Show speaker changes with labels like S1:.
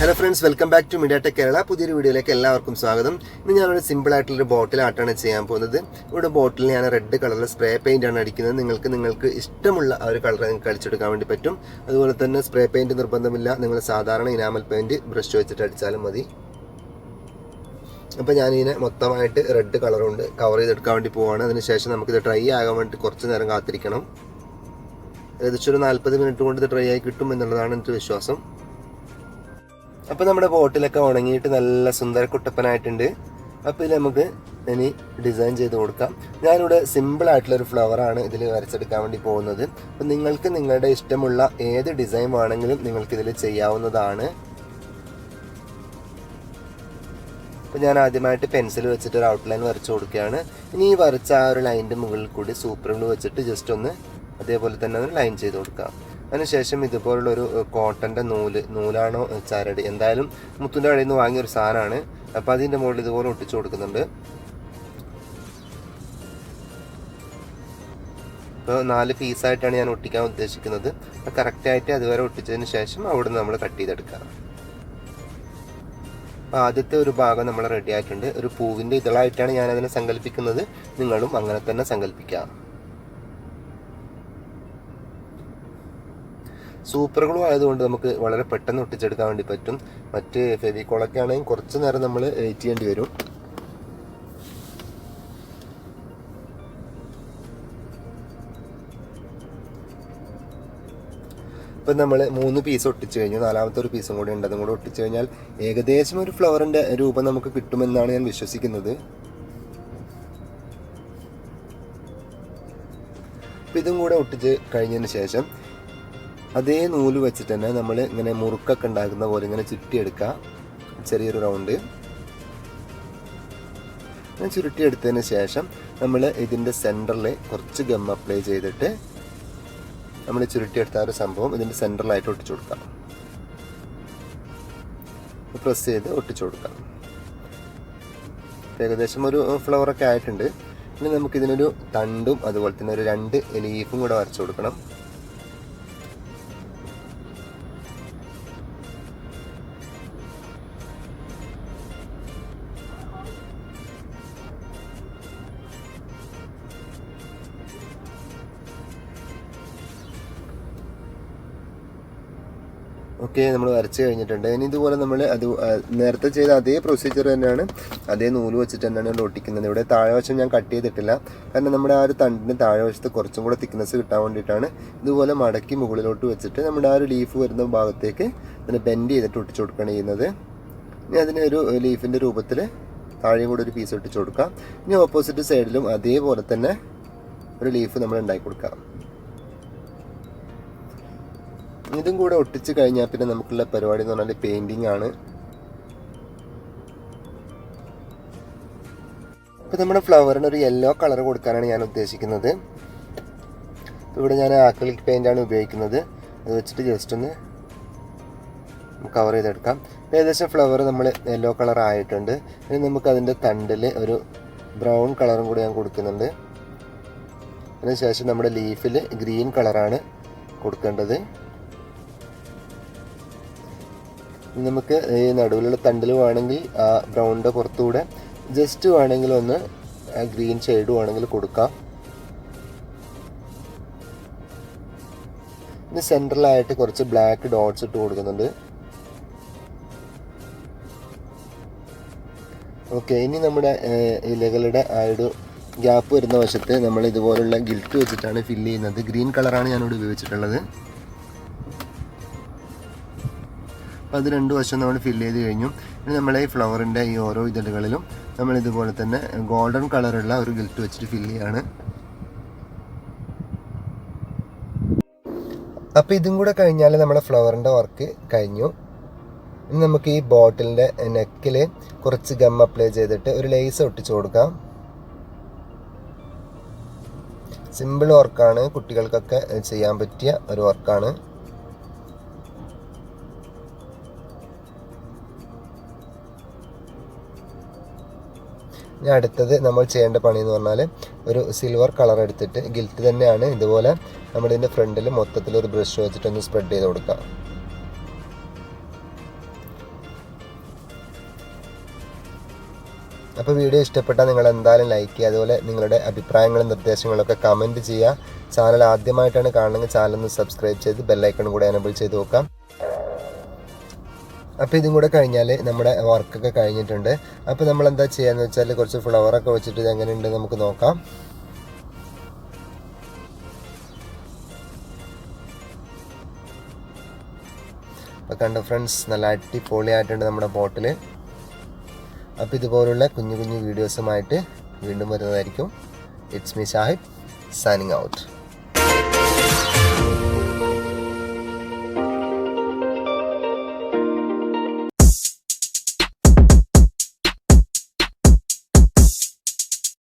S1: Hello friends, welcome back to Mediatek Kerala. പുതിയൊരു വീഡിയോയിലേക്ക് എല്ലാവർക്കും സ്വാഗതം. ഇന്ന് ഞാനൊരു സിമ്പിൾ ആയിട്ടുള്ളൊരു ബോട്ടിൽ ആർട്ടാണ് ചെയ്യാൻ പോകുന്നത്. ഇവിടെ ബോട്ടിൽ ഞാൻ റെഡ് കളറിൽ സ്പ്രേ പെയിൻ്റ് ആണ് അടിക്കുന്നത്. നിങ്ങൾക്ക് ഇഷ്ടമുള്ള ആ ഒരു കളർ നിങ്ങൾക്ക് അടിച്ചെടുക്കാൻ വേണ്ടി പറ്റും. അതുപോലെ തന്നെ സ്പ്രേ പെയിൻറ്റ് നിർബന്ധമില്ല, നിങ്ങൾ സാധാരണ ഇനാമൽ പെയിൻറ്റ് ബ്രഷ് വെച്ചിട്ട് അടിച്ചാലും മതി. അപ്പോൾ ഞാനിതിനെ മൊത്തമായിട്ട് റെഡ് കളർ കൊണ്ട് കവർ ചെയ്തെടുക്കാൻ വേണ്ടി പോവുകയാണ്. അതിനുശേഷം നമുക്കിത് ഡ്രൈ ആകാൻ വേണ്ടി കുറച്ച് നേരം കാത്തിരിക്കണം. ഏകദേശം ഒരു 40 മിനിറ്റ് കൊണ്ട് ഇത് ഡ്രൈ ആയി കിട്ടും എന്നുള്ളതാണ് എൻ്റെ വിശ്വാസം. അപ്പോൾ നമ്മുടെ ബോട്ടിലൊക്കെ ഉണങ്ങിയിട്ട് നല്ല സുന്ദര കുട്ടപ്പനായിട്ടുണ്ട്. അപ്പോൾ ഇതിൽ നമുക്ക് ഇനി ഡിസൈൻ ചെയ്ത് കൊടുക്കാം. ഞാനിവിടെ സിമ്പിളായിട്ടുള്ളൊരു ഫ്ലവറാണ് ഇതിൽ വരച്ചെടുക്കാൻ വേണ്ടി പോകുന്നത്. അപ്പോൾ നിങ്ങൾക്ക് നിങ്ങളുടെ ഇഷ്ടമുള്ള ഏത് ഡിസൈൻ വേണമെങ്കിലും നിങ്ങൾക്കിതിൽ ചെയ്യാവുന്നതാണ്. അപ്പോൾ ഞാൻ ആദ്യമായിട്ട് പെൻസിൽ വെച്ചിട്ട് ഒരു ഔട്ട്ലൈൻ വരച്ച് കൊടുക്കുകയാണ്. ഇനി ഈ വരച്ച ആ ഒരു ലൈനിൻ്റെ മുകളിൽ കൂടി സൂപ്പർ ഗ്ലൂ വെച്ചിട്ട് ജസ്റ്റ് ഒന്ന് അതേപോലെ തന്നെ ഒന്ന് ലൈൻ ചെയ്ത് കൊടുക്കാം. അതിനുശേഷം ഇതുപോലുള്ളൊരു കോട്ടൻ്റെ നൂലാണോ ചരട്, എന്തായാലും മുത്തിൻ്റെ കടയിൽ നിന്ന് വാങ്ങിയൊരു സാധനമാണ്. അപ്പോൾ അതിൻ്റെ മുകളിൽ ഇതുപോലെ ഒട്ടിച്ചു കൊടുക്കുന്നുണ്ട്. ഇപ്പോൾ 4 പീസായിട്ടാണ് ഞാൻ ഒട്ടിക്കാൻ ഉദ്ദേശിക്കുന്നത്. അപ്പോൾ കറക്റ്റായിട്ട് അതുവരെ ഒട്ടിച്ചതിന് ശേഷം അവിടെ നിന്ന് നമ്മൾ കട്ട് ചെയ്തെടുക്കാം. അപ്പോൾ ആദ്യത്തെ ഒരു ഭാഗം നമ്മൾ റെഡി ആയിട്ടുണ്ട്. ഒരു പൂവിൻ്റെ ഇതളായിട്ടാണ് ഞാനതിനെ സങ്കല്പിക്കുന്നത്. നിങ്ങളും അങ്ങനെ തന്നെ സങ്കല്പിക്കാം. സൂപ്പർ ഗ്ലൂ ആയതുകൊണ്ട് നമുക്ക് വളരെ പെട്ടെന്ന് ഒട്ടിച്ചെടുക്കാൻ വേണ്ടി പറ്റും. മറ്റ് ഫെവിക്കോളൊക്കെ ആണെങ്കിൽ കുറച്ച് നേരം നമ്മൾ വെയിറ്റ് ചെയ്യേണ്ടി വരും. ഇപ്പം നമ്മൾ 3 പീസ് ഒട്ടിച്ചു കഴിഞ്ഞു. 4ാമത്തെ ഒരു പീസും കൂടി ഉണ്ട്. അതും കൂടെ ഒട്ടിച്ചു കഴിഞ്ഞാൽ ഏകദേശം ഒരു ഫ്ലവറിൻ്റെ രൂപം നമുക്ക് കിട്ടുമെന്നാണ് ഞാൻ വിശ്വസിക്കുന്നത്. അപ്പം ഇതും കൂടെ ഒട്ടിച്ച് കഴിഞ്ഞതിന് ശേഷം അതേ നൂല് വെച്ചിട്ട് തന്നെ നമ്മൾ ഇങ്ങനെ മുറുക്കൊക്കെ ഉണ്ടാക്കുന്ന പോലെ ഇങ്ങനെ ചുറ്റിയെടുക്കുക. ചെറിയൊരു റൗണ്ട് ഇങ്ങനെ ചുരുട്ടിയെടുത്തതിന് ശേഷം നമ്മൾ ഇതിൻ്റെ സെൻറ്ററിൽ കുറച്ച് ഗം അപ്ലൈ ചെയ്തിട്ട് നമ്മൾ ചുരുട്ടിയെടുത്ത ഒരു സംഭവം ഇതിൻ്റെ സെൻറ്ററിലായിട്ട് ഒട്ടിച്ചു കൊടുക്കാം. പ്രസ് ചെയ്ത് ഒട്ടിച്ചു കൊടുക്കാം. ഏകദേശം ഒരു ഫ്ലവറൊക്കെ ആയിട്ടുണ്ട്. ഇനി നമുക്കിതിനൊരു തണ്ടും അതുപോലെ തന്നെ ഒരു 2 ലീഫും കൂടെ വരച്ചു കൊടുക്കണം. ഓക്കെ, നമ്മൾ വരച്ച് കഴിഞ്ഞിട്ടുണ്ട്. ഇനി ഇതുപോലെ നമ്മൾ നേരത്തെ ചെയ്ത അതേ പ്രൊസീജിയർ തന്നെയാണ്, അതേ നൂല് വെച്ചിട്ട് തന്നെയാണ് ഒട്ടിക്കുന്നത്. ഇവിടെ താഴെവശം ഞാൻ കട്ട് ചെയ്തിട്ടില്ല, കാരണം നമ്മുടെ ആ ഒരു തണ്ടിന് താഴെവശത്ത് കുറച്ചും കൂടെ തിക്നെസ് കിട്ടാൻ വേണ്ടിയിട്ടാണ്. ഇതുപോലെ മടക്കി മുകളിലോട്ട് വെച്ചിട്ട് നമ്മുടെ ആ ഒരു ലീഫ് വരുന്ന ഭാഗത്തേക്ക് അതിനെ ബെൻഡ് ചെയ്തിട്ട് ഒട്ടിച്ചു കൊടുക്കുകയാണ് ചെയ്യുന്നത്. ഇനി അതിന് ഒരു ലീഫിൻ്റെ രൂപത്തിൽ താഴെയും കൂടെ ഒരു പീസ് ഒട്ടിച്ചു കൊടുക്കാം. ഇനി ഓപ്പോസിറ്റ് സൈഡിലും അതേപോലെ തന്നെ ഒരു ലീഫ് നമ്മൾ ഉണ്ടാക്കി കൊടുക്കാം. ഇതും കൂടെ ഒട്ടിച്ച് കഴിഞ്ഞാൽ പിന്നെ നമുക്കുള്ള പരിപാടി എന്ന് പറഞ്ഞാൽ പെയിൻറ്റിങ് ആണ്. അപ്പോൾ നമ്മുടെ ഫ്ലവറിന് ഒരു യെല്ലോ കളർ കൊടുക്കാനാണ് ഞാൻ ഉദ്ദേശിക്കുന്നത്. ഇവിടെ ഞാൻ ആക്രിലിക് പെയിൻ്റാണ് ഉപയോഗിക്കുന്നത്. അത് വെച്ചിട്ട് ജസ്റ്റ് ഒന്ന് കവർ ചെയ്തെടുക്കാം. ഏകദേശം ഫ്ലവർ നമ്മൾ യെല്ലോ കളർ ആയിട്ടുണ്ട്. ഇനി നമുക്ക് അതിൻ്റെ തണ്ടിൽ ഒരു ബ്രൗൺ കളറും കൂടി ഞാൻ കൊടുക്കുന്നുണ്ട്. അതിനുശേഷം നമ്മുടെ ലീഫിൽ ഗ്രീൻ കളറാണ് കൊടുക്കേണ്ടത്. നമുക്ക് ഈ നടുവിലുള്ള തണ്ടിൽ വേണമെങ്കിൽ ആ ബ്രൗണിൻ്റെ പുറത്തുകൂടെ ജസ്റ്റ് വേണമെങ്കിൽ ഒന്ന് ഗ്രീൻ ഷെയ്ഡ് വേണമെങ്കിൽ കൊടുക്കാം. ഇനി സെൻട്രലായിട്ട് കുറച്ച് ബ്ലാക്ക് ഡോട്ട്സ് ഇട്ട് കൊടുക്കുന്നുണ്ട്. ഓക്കെ, ഇനി നമ്മുടെ ഇലകളുടെ ആ ഒരു ഗ്യാപ്പ് വരുന്ന വശത്ത് നമ്മൾ ഇതുപോലുള്ള ഗിൽറ്റ് വെച്ചിട്ടാണ് ഫില്ല് ചെയ്യുന്നത്. ഗ്രീൻ കളറാണ് ഞാനിവിടെ ഉപയോഗിച്ചിട്ടുള്ളത്. അപ്പോൾ അത് 2 വശം നമ്മൾ ഫില്ല് ചെയ്ത് കഴിഞ്ഞു. ഇനി നമ്മൾ ഈ ഫ്ലവറിൻ്റെ ഈ ഓരോ ഇതളുകളിലും നമ്മൾ ഇതുപോലെ തന്നെ ഗോൾഡൻ കളറുള്ള ഒരു ഗിൽറ്റ് വെച്ചിട്ട് ഫില്ല് ചെയ്യാണ്. അപ്പോൾ ഇതും കൂടെ കഴിഞ്ഞാൽ നമ്മുടെ ഫ്ലവറിൻ്റെ വർക്ക് കഴിഞ്ഞു. ഇനി നമുക്ക് ഈ ബോട്ടിലിൻ്റെ നെക്കിൽ കുറച്ച് ഗം അപ്ലൈ ചെയ്തിട്ട് ഒരു ലേസ് ഒട്ടിച്ചു കൊടുക്കാം. സിമ്പിൾ വർക്കാണ്, കുട്ടികൾക്കൊക്കെ ചെയ്യാൻ പറ്റിയ ഒരു വർക്കാണ്. ഇനി അടുത്തത് നമ്മൾ ചെയ്യേണ്ട പണി എന്ന് പറഞ്ഞാൽ ഒരു സിൽവർ കളർ എടുത്തിട്ട് ഗിൽറ്റ് തന്നെയാണ്, ഇതുപോലെ നമ്മളിതിൻ്റെ ഫ്രണ്ടിൽ മൊത്തത്തിലൊരു ബ്രഷ് വെച്ചിട്ടൊന്ന് സ്പ്രെഡ് ചെയ്ത് കൊടുക്കാം. അപ്പോൾ വീഡിയോ ഇഷ്ടപ്പെട്ടാൽ നിങ്ങൾ എന്തായാലും ലൈക്ക് ചെയ്യുക. അതുപോലെ നിങ്ങളുടെ അഭിപ്രായങ്ങളും നിർദ്ദേശങ്ങളൊക്കെ കമൻറ്റ് ചെയ്യുക. ചാനൽ ആദ്യമായിട്ടാണ് കാണുന്നത് ചാനൽ ഒന്ന് സബ്സ്ക്രൈബ് ചെയ്ത് ബെല്ലൈക്കൺ കൂടെ എനേബിൾ ചെയ്ത് നോക്കാം. അപ്പോൾ ഇതും കൂടെ കഴിഞ്ഞാൽ നമ്മുടെ വർക്കൊക്കെ കഴിഞ്ഞിട്ടുണ്ട്. അപ്പോൾ നമ്മൾ എന്താ ചെയ്യാന്ന് വെച്ചാൽ കുറച്ച് ഫ്ലവറൊക്കെ വെച്ചിട്ട് ഇത് എങ്ങനെയുണ്ട് നമുക്ക് നോക്കാം. അപ്പോൾ കണ്ടോ ഫ്രണ്ട്സ്, നല്ല അടിപൊളിയായിട്ടുണ്ട് നമ്മുടെ ബോട്ടിൽ. അപ്പോൾ ഇതുപോലുള്ള കുഞ്ഞു കുഞ്ഞു വീഡിയോസുമായിട്ട് വീണ്ടും വരുന്നതായിരിക്കും. It's me ഷാഹിബ് signing out.